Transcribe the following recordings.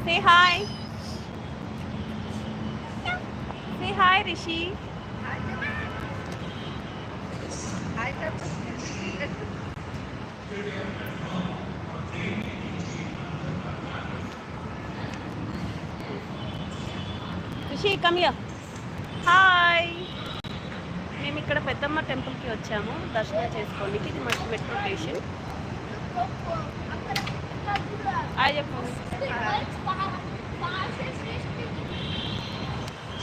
Say hi. Say hi, Rishi. Rishi, come here. Hi, మేము ఇక్కడ పెద్దమ్మ టెంపుల్కి వచ్చాము దర్శనం చేసుకోనికి. ఇది మంచి మెట్రో స్టేషన్.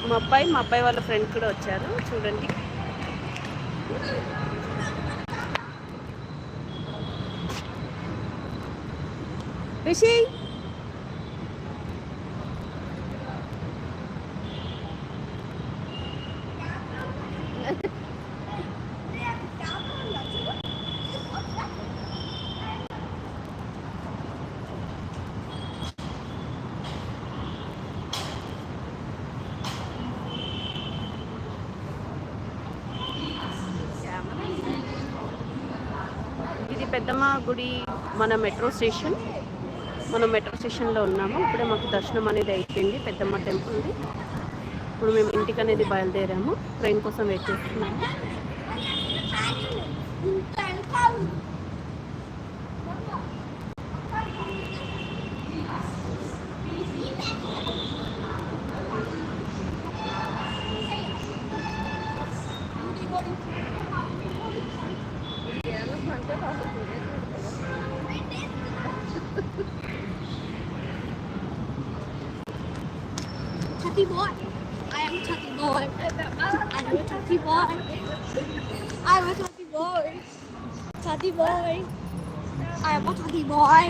మా అబ్బాయి వాళ్ళ ఫ్రెండ్ కూడా వచ్చారు. చూడండి, రిషి ఇది పెద్దమ్మ గుడి, మన మెట్రో స్టేషన్. మనం మెట్రో స్టేషన్లో ఉన్నాము. ఇప్పుడే మాకు దర్శనం అనేది అయిపోయింది పెద్దమ్మ టెంపుల్ది. ఇప్పుడు మేము ఇంటికి అనేది బయలుదేరాము. ట్రైన్ కోసం వెయిట్ చేస్తున్నాము. Chatty boy. I am a chatty boy. I am a chatty boy. I am a chatty boy. Chatty boy. I am a chatty boy.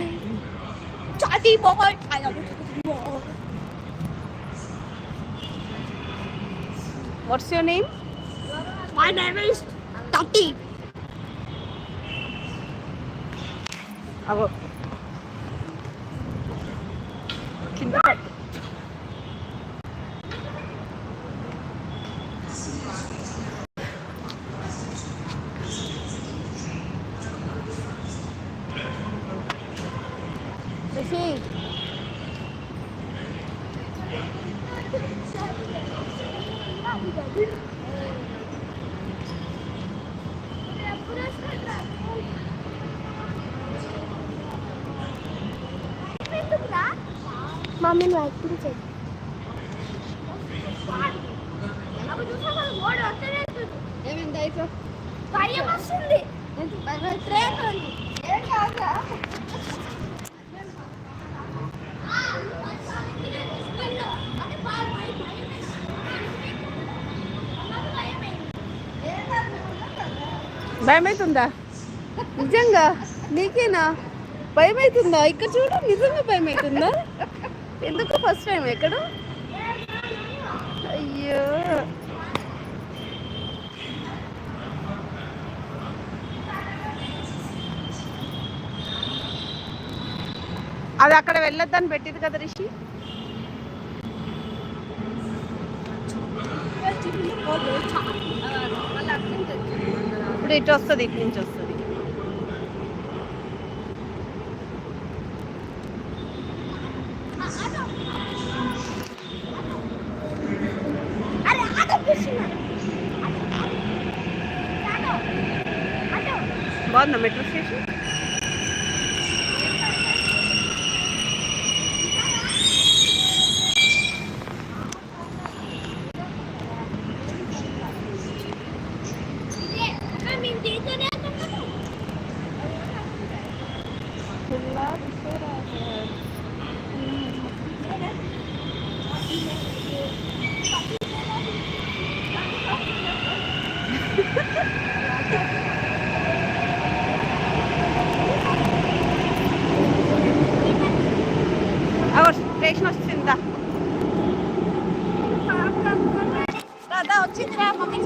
Chatty boy. I am a chatty boy. What's your name? My name is Tati. అవో కింద పట్టు. Rishi, mummy నువ్వు acting చేయి. ఏమైంది అయితే భయం వస్తుంది. ఏం కాదా భయం అవుతుందా? నిజంగా నీకేనా భయం అవుతుందా? ఇక్కడ చూడు, నిజంగా భయం అవుతుందా? ఎందుకు ఫస్ట్ టైం ఎక్కడ? అయ్యో, అది అక్కడ వెళ్ళొద్దని పెట్టింది కదా రిషి. ఇప్పుడు ఇటు వస్తుంది, ఇటు నుంచి వస్తుంది. బాగుందా మెట్రో స్టేషన్? స్టేషన్ వచ్చిందా? వచ్చిందిరా మమ్మీ.